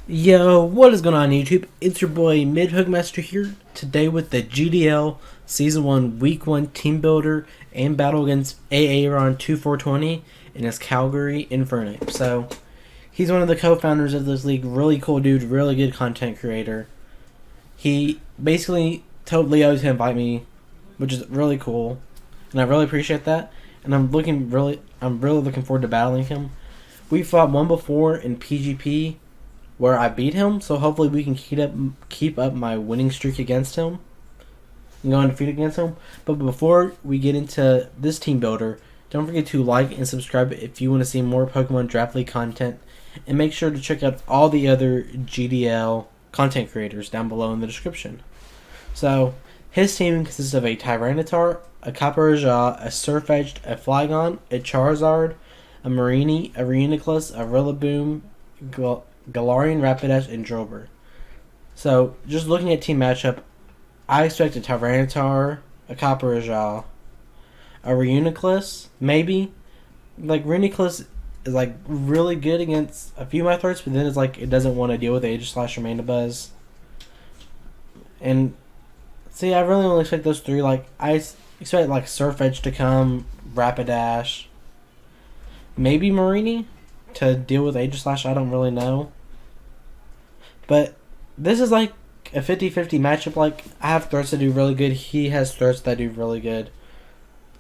Yo, what is going on YouTube? It's your boy MidPokemaster here today with the GDL Season 1 Week 1 Team Builder and battle against Aaron 2420 in his Calgary Infernapes. So, he's one of the co-founders of this league. Really cool dude, really good content creator. He basically told Leo to invite me, which is really cool, and I really appreciate that. And I'm really looking forward to battling him. We fought one before in PGP where I beat him, so hopefully we can keep up my winning streak against him and go undefeated against him. But before we get into this team builder, don't forget to like and subscribe if you want to see more Pokemon Draft League content, and make sure to check out all the other GDL content creators down below in the description. So his team consists of a Tyranitar, a Copperajah, a Surfetch'd, a Flygon, a Charizard, a Mareanie, a Reuniclus, a Rillaboom, Galarian, Rapidash, and Drober. So, just looking at team matchup, I expect a Tyranitar, a Copperajah, a Reuniclus, maybe. Like, Reuniclus is, like, really good against a few of my threats, but then it's like it doesn't want to deal with Aegislash or Mandibuzz. And, see, I really only expect those three. Like, I expect, like, Surfetch'd to come, Rapidash, maybe Mareanie to deal with Aegislash. I don't really know. But this is like a 50-50 matchup. Like, I have threats that do really good. He has threats that do really good.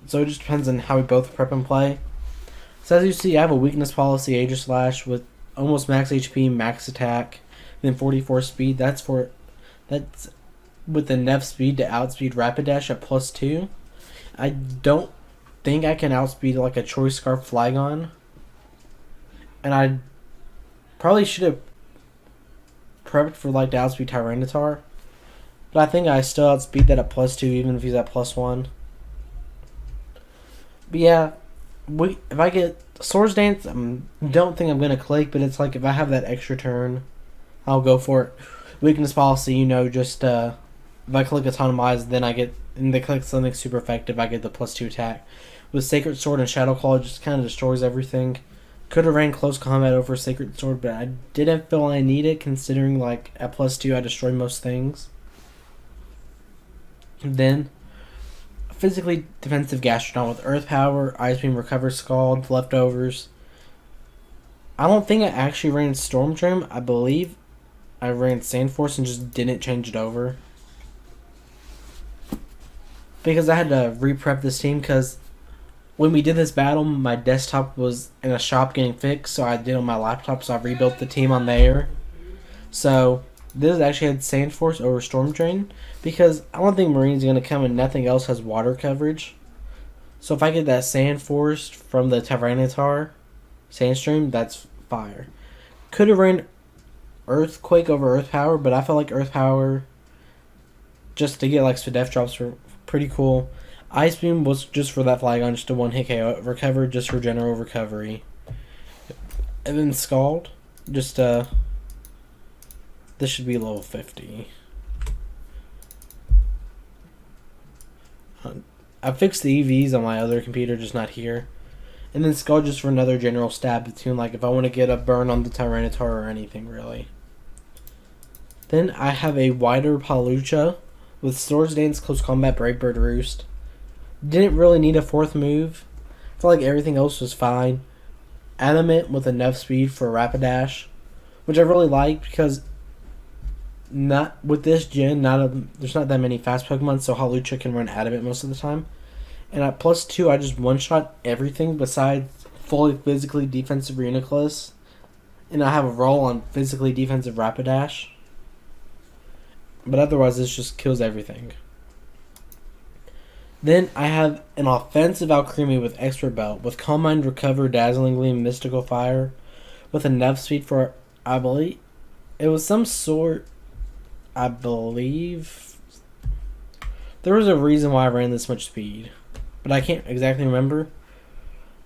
So it just depends on how we both prep and play. So as you see, I have a weakness policy, Aegislash, with almost max HP, max attack, then 44 speed. That's with enough speed to outspeed Rapidash at +2. I don't think I can outspeed like a Choice Scarf Flygon. And I probably should have prepped for like the outspeed Tyranitar, but I think I still outspeed that at +2 even if he's at +1. But yeah, if I get Swords Dance, I don't think I'm gonna click, but it's like if I have that extra turn, I'll go for it. Weakness policy, just if I click Autonomize, then I get, and they click something super effective, I get the +2 attack. With Sacred Sword and Shadow Claw, it just kind of destroys everything. Could have ran close combat over Sacred Sword, but I didn't feel I need it, considering like at +2 I destroy most things. And then physically defensive Gastrodon with Earth Power, Ice Beam, Recover, Scald, Leftovers. I don't think I actually ran Storm Trim. I believe I ran Sand Force and just didn't change it over, because I had to re-prep this team, because when we did this battle, my desktop was in a shop getting fixed, so I did it on my laptop, so I rebuilt the team on there. So this actually had Sand Force over Storm Drain, because I don't think Marine's going to come and nothing else has water coverage. So if I get that Sand Force from the Tyranitar Sandstream, that's fire. Could have ran Earthquake over Earth Power, but I felt like Earth Power, just to get like Spadef drops, were pretty cool. Ice Beam was just for that Flygon, just a one-hit KO. Recover just for general recovery. And then Scald, just this should be level 50. I fixed the EVs on my other computer, just not here. And then Scald just for another general stab between, like, if I want to get a burn on the Tyranitar or anything, really. Then I have a wider Palucha with Swords Dance, Close Combat, Brave Bird, Roost. Didn't really need a fourth move. I felt like everything else was fine. Adamant with enough speed for Rapidash, which I really like, because not with this gen, there's not that many fast Pokemon, so Hawlucha can run Adamant most of the time. And at +2, I just one-shot everything besides fully physically defensive Reuniclus, and I have a roll on physically defensive Rapidash. But otherwise, this just kills everything. Then I have an offensive Alcremie with Expert Belt, with Calm Mind, Recover, Dazzling Gleam, Mystical Fire, with enough speed for, I believe, it was some sort, I believe, there was a reason why I ran this much speed, but I can't exactly remember.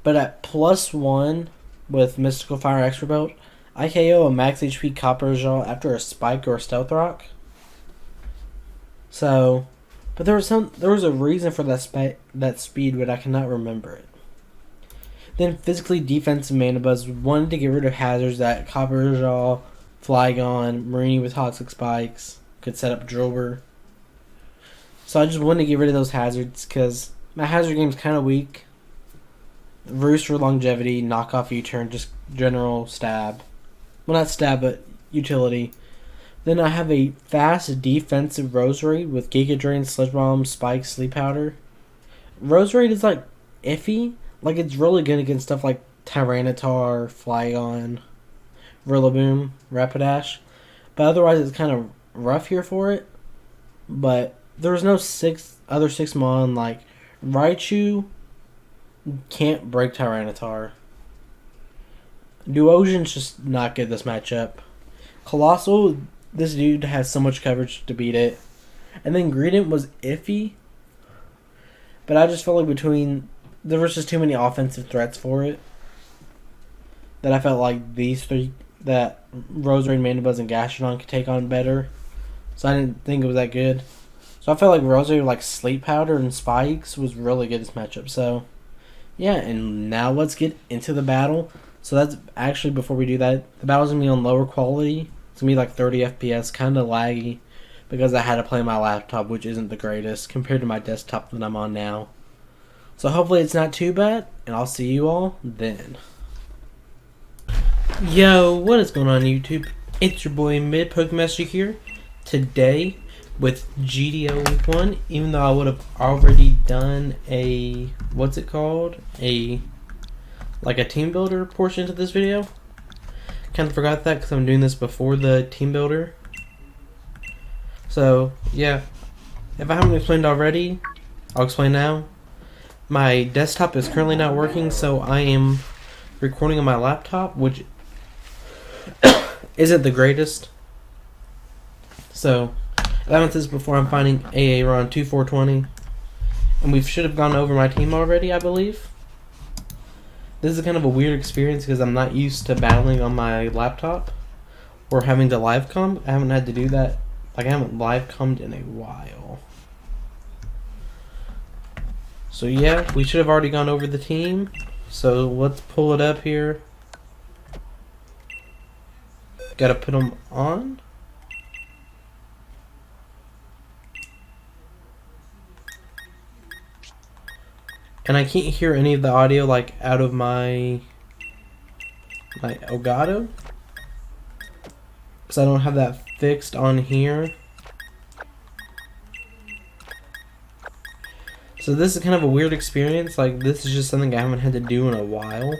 But at +1 with Mystical Fire, Expert Belt, I KO a max HP Copperajah after a Spike or a Stealth Rock. So, but there was a reason for that speed, but I cannot remember it. Then physically defensive Mandibuzz wanted to get rid of hazards that Copperajah, Flygon, Marini with Toxic Spikes, could set up Drillbur. So I just wanted to get rid of those hazards because my hazard game's kind of weak. Roost for longevity, knockoff U-turn, just general stab. Well, not stab, but utility. Then I have a fast defensive Roserade with Giga Drain, Sludge Bomb, Spike, Sleep Powder. Roserade is like iffy. Like it's really good against stuff like Tyranitar, Flygon, Rillaboom, Rapidash. But otherwise it's kind of rough here for it. But there's no other 6-mon like Raichu can't break Tyranitar. Duosion's just not good this matchup. Colossal, this dude has so much coverage to beat it. And then Greedent was iffy. But I just felt like there was just too many offensive threats for it. That I felt like these three, that Roserade, Mandibuzz, and Gastrodon could take on better. So I didn't think it was that good. So I felt like Roserade, like Sleep Powder and Spikes, was really good this matchup. So, yeah, and now let's get into the battle. So that's actually, before we do that, the battle's going to be on lower quality. It's going to be like 30 FPS, kind of laggy, because I had to play my laptop, which isn't the greatest, compared to my desktop that I'm on now. So hopefully it's not too bad, and I'll see you all then. Yo, what is going on YouTube? It's your boy MidPokemaster here, today with GDL Week 1, even though I would have already done a, what's it called? Like a team builder portion to this video. Kind of forgot that because I'm doing this before the team builder. So, yeah. If I haven't explained already, I'll explain now. My desktop is currently not working, so I am recording on my laptop, which isn't the greatest. So, I went this before. I'm finding AA around 2420. And we should have gone over my team already, I believe. This is kind of a weird experience because I'm not used to battling on my laptop or having to live com. I haven't had to do that. Like, I haven't live commed in a while. So yeah, we should have already gone over the team. So let's pull it up here. Gotta put them on. And I can't hear any of the audio like out of my Elgato, because I don't have that fixed on here. So this is kind of a weird experience. Like, this is just something I haven't had to do in a while.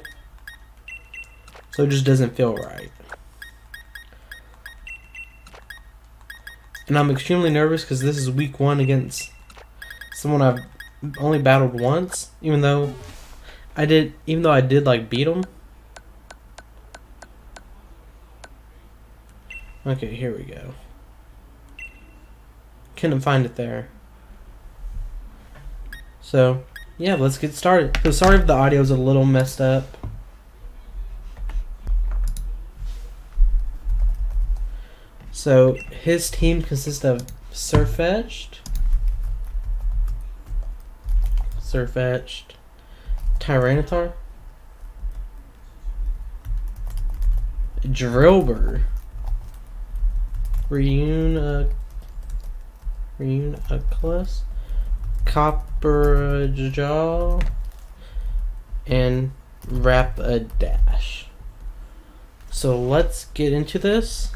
So it just doesn't feel right. And I'm extremely nervous because this is week 1 against someone I've only battled once, even though I did like beat him. Okay, here we go. Couldn't find it there. So, yeah, let's get started. So sorry if the audio's a little messed up. So his team consists of Surfetched, Tyranitar, Drillbur, Reuniclus, Copperjaw, and Rapidash. So let's get into this.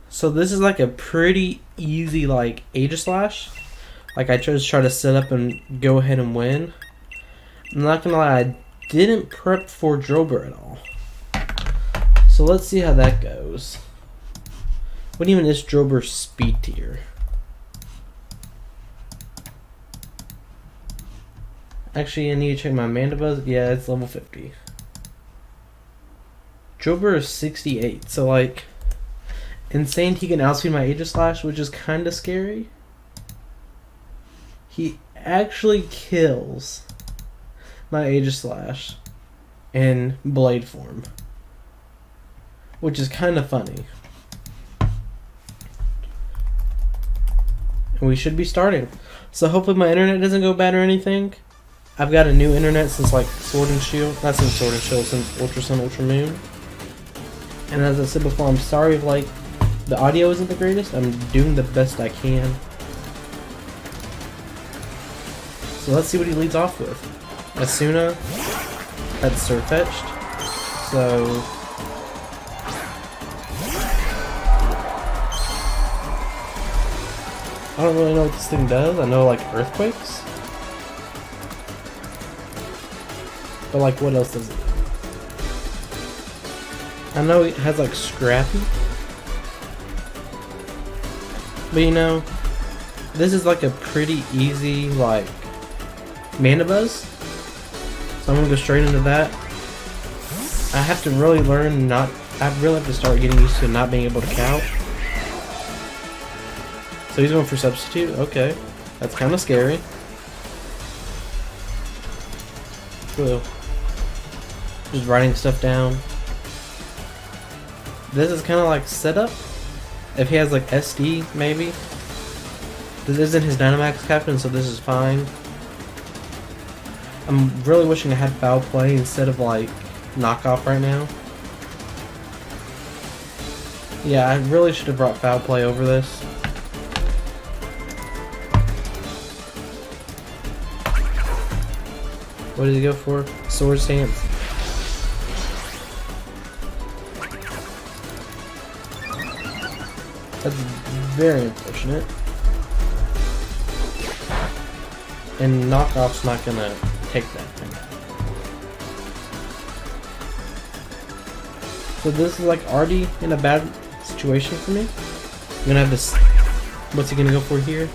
So this is like a pretty easy like Aegislash. Like, I just try to set up and go ahead and win. I'm not gonna lie, I didn't prep for Drillbur at all. So let's see how that goes. What even is Drillbur's speed tier? Actually, I need to check my Mandibuzz. Yeah, it's level 50. Drillbur is 68, so like, insane he can outspeed my Aegislash, which is kinda scary. He actually kills my Aegislash in blade form, which is kind of funny. And we should be starting. So hopefully my internet doesn't go bad or anything. I've got a new internet since like Sword and Shield. Not since Sword and Shield, since Ultra Sun, Ultra Moon. And as I said before, I'm sorry if like the audio isn't the greatest. I'm doing the best I can. So let's see what he leads off with. Asuna, that's Surfetched. So I don't really know what this thing does. I know like earthquakes. But like what else does it do? I know it has like Scrappy. But you know, this is like a pretty easy like Mana Buzz. So I'm gonna go straight into that. I have to really learn not, I really have to start getting used to not being able to count. So he's going for Substitute, okay. That's kind of scary. Cool. Just writing stuff down. This is kind of like setup. If he has like SD, maybe. This isn't his Dynamax captain, so this is fine. I'm really wishing I had Foul Play instead of like Knockoff right now. Yeah, I really should have brought Foul Play over this. What did he go for? Sword Stance. That's very unfortunate. And Knockoff's not gonna take that thing. So this is like already in a bad situation for me. I'm gonna have this. What's he gonna go for here?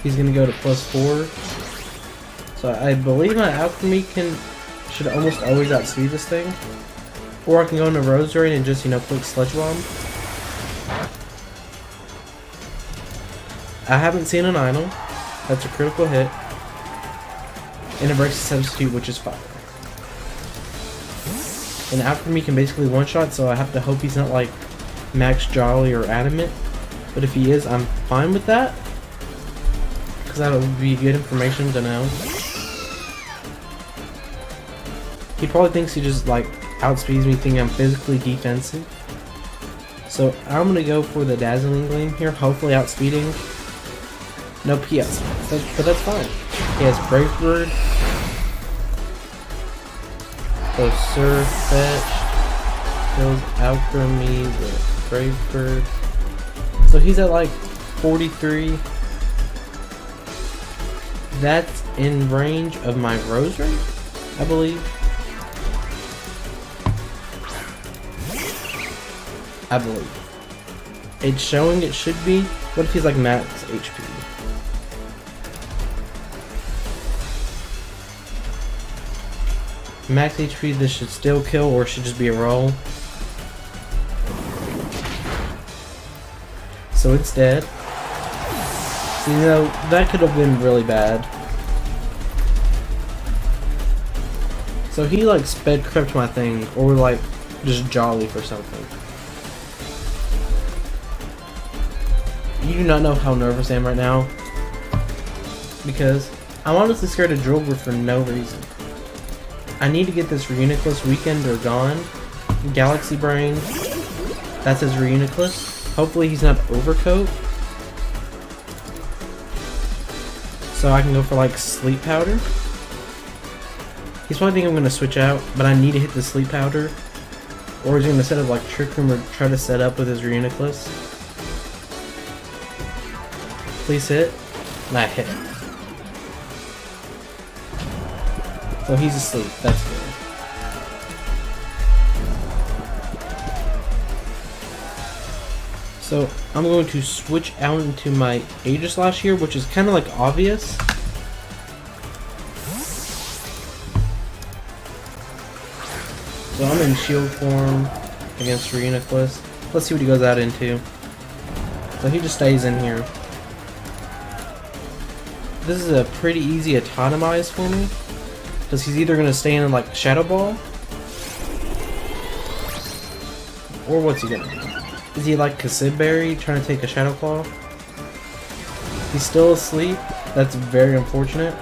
He's gonna go to +4. So I believe my Alchemy should almost always outspeed this thing. Or I can go into Rose Raid and just, you know, click Sludge Bomb. I haven't seen an idle. That's a critical hit. And it breaks the Substitute, which is fire. And Alchemy can basically one-shot, so I have to hope he's not like Max Jolly or Adamant. But if he is, I'm fine with that. Because that would be good information to know. He probably thinks he just like outspeeds me, thinking I'm physically defensive. So I'm going to go for the Dazzling Gleam here, hopefully outspeeding. No PS, but that's fine. He has Brave Bird. So Surfetched kills Alchemy with Brave Bird. So he's at like 43. That's in range of my Rose Raid, I believe. I believe. It's showing it should be. What if he's like max HP? Max HP, this should still kill, or it should just be a roll. So it's dead. You know, that could have been really bad. So he like sped crept my thing, or like just Jolly for something. You do not know how nervous I am right now. Because I'm honestly scared of Drillbur for no reason. I need to get this Reuniclus Weekend or gone. Galaxy Brain. That's his Reuniclus. Hopefully he's not Overcoat. So I can go for like Sleep Powder. He's probably thinking I'm going to switch out, but I need to hit the Sleep Powder. Or he's going to set up like Trick Room or try to set up with his Reuniclus. Please hit. And I hit. So he's asleep. That's good. So I'm going to switch out into my Aegislash here, which is kind of like obvious. So I'm in shield form against Reuniclus. Let's see what he goes out into. So he just stays in here. This is a pretty easy autotomize for me. Because he's either going to stay in like Shadow Ball. Or what's he going to do? Is he like Cassibberry trying to take a Shadow Claw? He's still asleep. That's very unfortunate.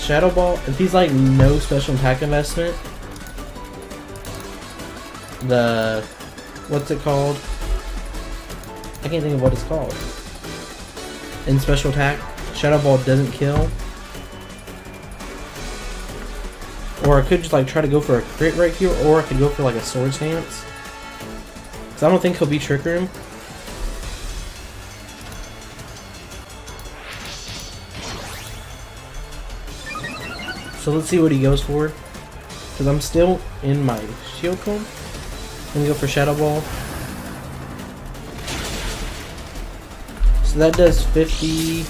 Shadow Ball, if he's like no special attack investment, what's it called? I can't think of what it's called. In special attack, Shadow Ball doesn't kill. Or I could just like try to go for a crit right here, or I could go for like a Swords Dance. Because I don't think he'll be Trick Room. So let's see what he goes for. Because I'm still in my Shield Cone. Let me go for Shadow Ball. So that does 50.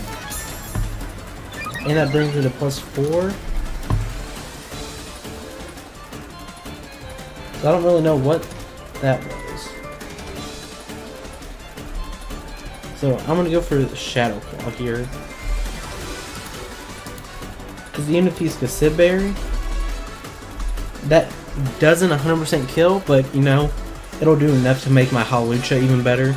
And that brings me to +4. So I don't really know what that was. So I'm going to go for the Shadow Claw here. Because even if he's Cassib Berry, that doesn't 100% kill, but you know, it'll do enough to make my Hawlucha even better.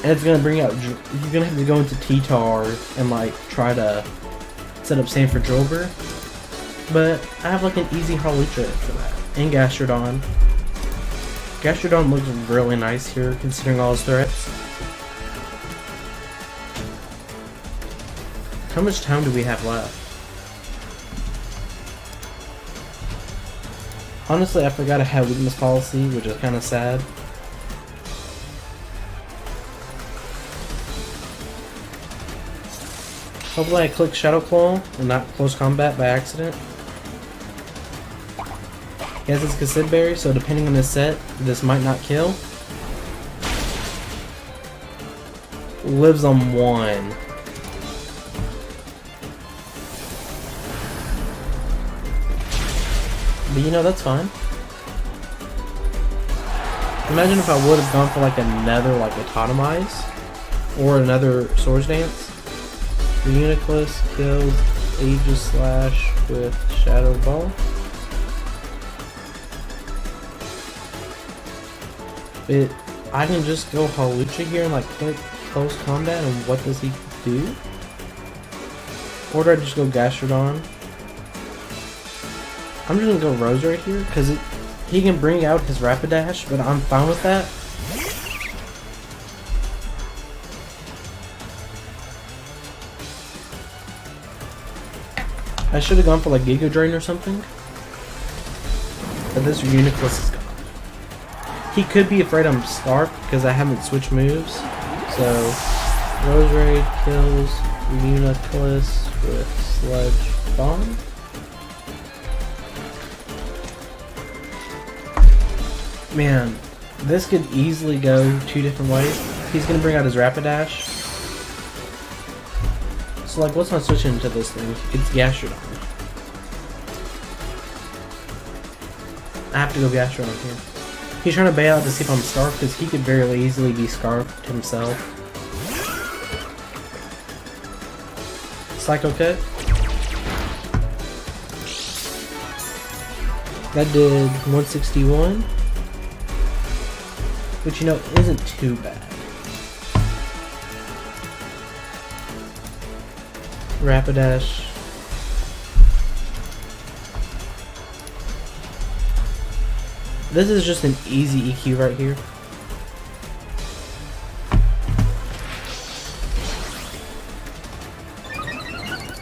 And it's gonna bring out, you're gonna have to go into T-Tar and like try to set up Sand for Drilbur. But I have like an easy Hawlucha for that. And Gastrodon. Gastrodon looks really nice here considering all his threats. How much time do we have left? Honestly, I forgot I had weakness policy, which is kind of sad. Hopefully I click Shadow Claw and not close combat by accident. He has his Cassib Berry, so depending on his set, this might not kill. Lives on 1. But you know, that's fine. Imagine if I would have gone for like another like Autotomize or another Swords Dance. The Uniclus kills Aegislash with Shadow Ball. I can just go Hawlucha here and like click close combat, and what does he do? Or do I just go Gastrodon? I'm just gonna go Rose right here because he can bring out his Rapidash, but I'm fine with that. I should have gone for like Giga Drain or something, but this Uniclus is gone. He could be afraid I'm Scarfed because I haven't switched moves. So Roserade kills Uniclus with Sludge Bomb. Man, this could easily go 2 different ways. He's gonna bring out his Rapidash. So like, what's my switch into this thing? It's Gastrodon. I have to go Gastrodon here. He's trying to bail out to see if I'm Scarfed, because he could very easily be Scarfed himself. Psycho Cut. That did 161. Which, you know, isn't too bad. Rapidash. This is just an easy EQ right here.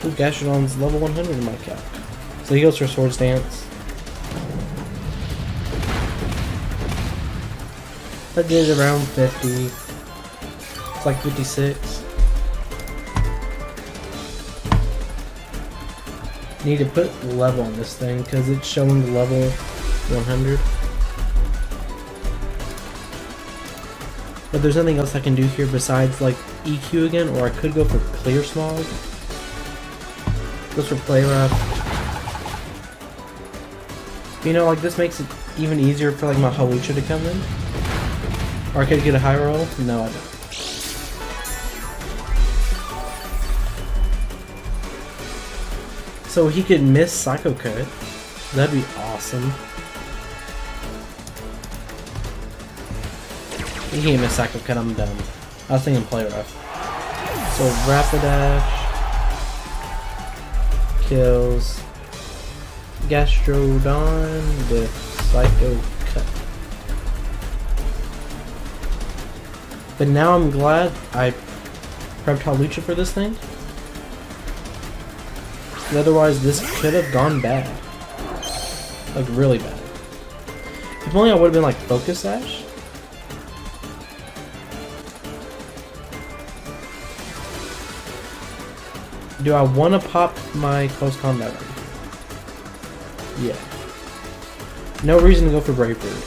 Ooh, Gastrodon's level 100 in my calc. So he goes for Swords Dance. That did around 50. It's like 56. Need to put level on this thing because it's showing the level 100. But there's nothing else I can do here besides like EQ again, or I could go for Clear Smog. Goes for Play Rough. You know, like this makes it even easier for like my Hawlucha to come in. Or I could get a high roll? No, I don't. So he could miss Psycho Cut. That'd be awesome. He can't miss Psycho Cut, I'm dumb. I was thinking Play Rough. So Rapidash kills Gastrodon with Psycho Cut. But now I'm glad I prepped Hawlucha for this thing. Otherwise this could have gone bad. Like really bad. If only I would have been like Focus Sash. Do I want to pop my close combat right? Yeah. No reason to go for Brave Bird.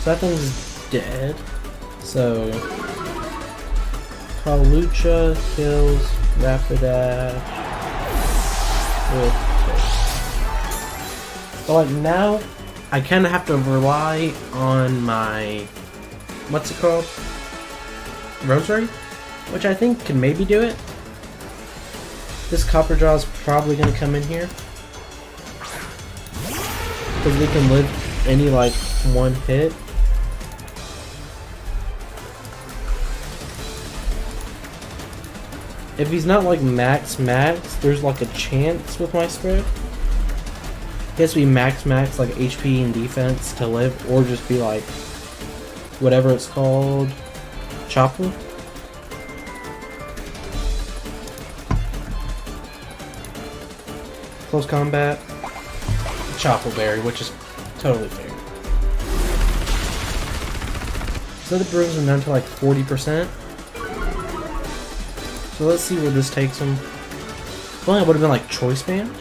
So that thing's dead. So Hawlucha kills Rapidash with But like now I kinda have to rely on my what's it called? Rosary? Which I think can maybe do it. This Copper Jaw is probably gonna come in here. Because we can live any like one hit. If he's not like max, there's like a chance with my spread. He has to be max like HP and defense to live, or just be like whatever it's called, Chopper. Close combat, Chopper Berry, which is totally fair. So the brings him down to like 40%. So let's see where this takes him. If only I would have been like Choice Band.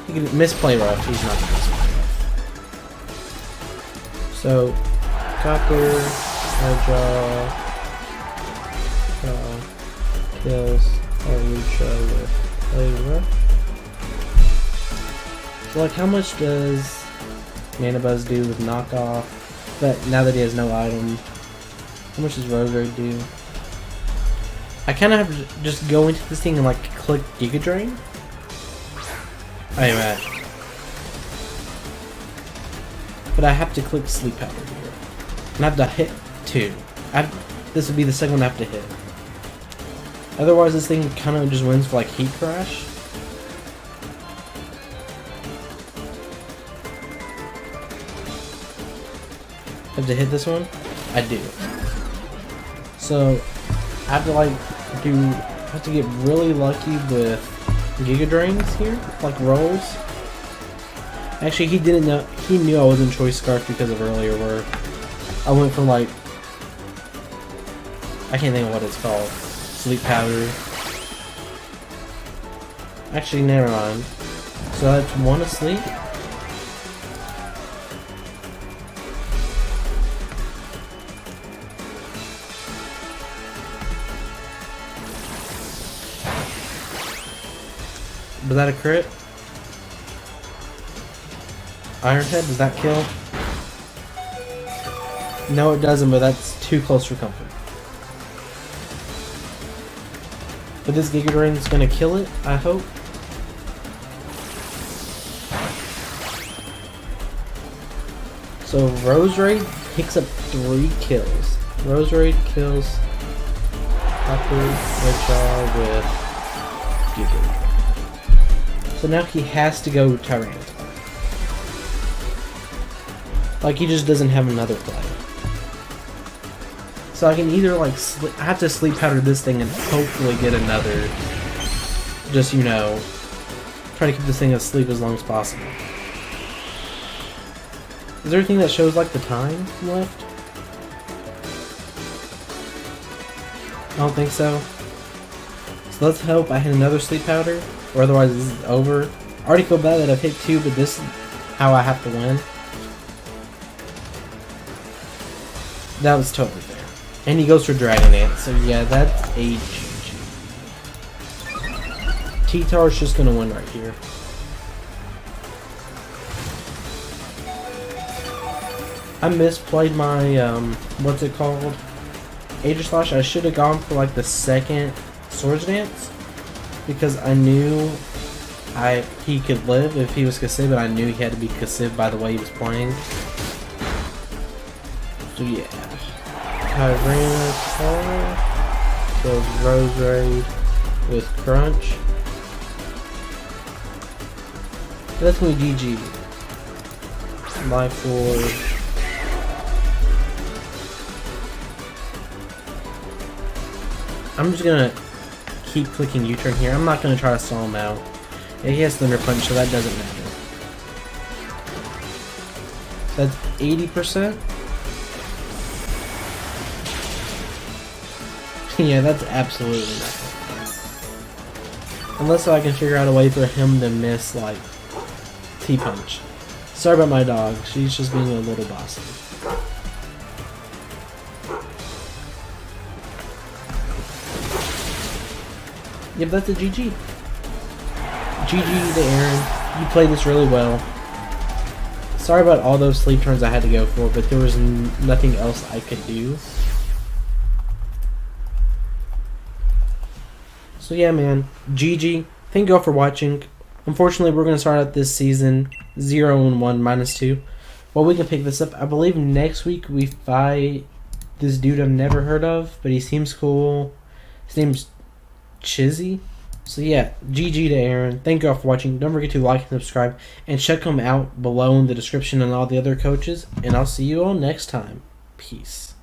He can misplay rough, he's not gonna misplay rough. So Copper, Jaw, kills Hawlucha with play rough. So like how much does Mana Buzz do with knockoff? But now that he has no item, how much does Rosary do? I kind of have to just go into this thing and like click Giga Drain. I am at. But I have to click Sleep Powder here. And I have to hit 2. This would be the second one I have to hit. Otherwise this thing kind of just wins for like Heat Crash. Have to hit this one? I do. So I have to like have to get really lucky with Giga Drains here, like rolls. Actually he didn't know, he knew I was in Choice Scarf because of earlier where I went from like, I can't think of what it's called, Sleep Powder. Actually never mind. So that's 1 asleep. Was that a crit? Iron Head, does that kill? No it doesn't, but that's too close for comfort. But this Giga Drain is gonna kill it, I hope. So Rosary picks up 3 kills. Rosary kills Copper Jaw with Giga Drain. So now he has to go Torracats. Like he just doesn't have another play. So I can either like I have to Sleep Powder this thing and hopefully get another. Just, you know, try to keep this thing asleep as long as possible. Is there anything that shows like the time left? I don't think so. So let's hope I hit another Sleep Powder. Or otherwise this is over. I already feel bad that I've hit 2, but this is how I have to win. That was totally fair. And he goes for Dragon Ant, so yeah, that's a GG. T-Tar's just gonna win right here. I misplayed my, what's it called? Aegislash. I should have gone for like the second Swords Dance. Because I knew he could live if he was Cassiv, but I knew he had to be Cassiv by the way he was playing. So yeah. Tyranitar. So Rose Raid with Crunch. That's me GG. Life Force. I'm just gonna keep clicking U-turn here. I'm not gonna try to stall him out. Yeah, he has Thunder Punch, so that doesn't matter. That's 80%. Yeah, that's absolutely nothing. Unless I can figure out a way for him to miss, like, T-Punch. Sorry about my dog. She's just being a little bossy. Yep, that's a GG. GG to Aaron. You played this really well. Sorry about all those sleep turns I had to go for, but there was nothing else I could do. So yeah, man. GG. Thank you all for watching. Unfortunately, we're going to start out this season 0-1, -2. Well, we can pick this up. I believe next week we fight this dude I've never heard of, but he seems cool. His name's Chizzy. So yeah, GG to Aaron. Thank you all for watching. Don't forget to like and subscribe, and check them out below in the description and all the other coaches. And I'll see you all next time. Peace.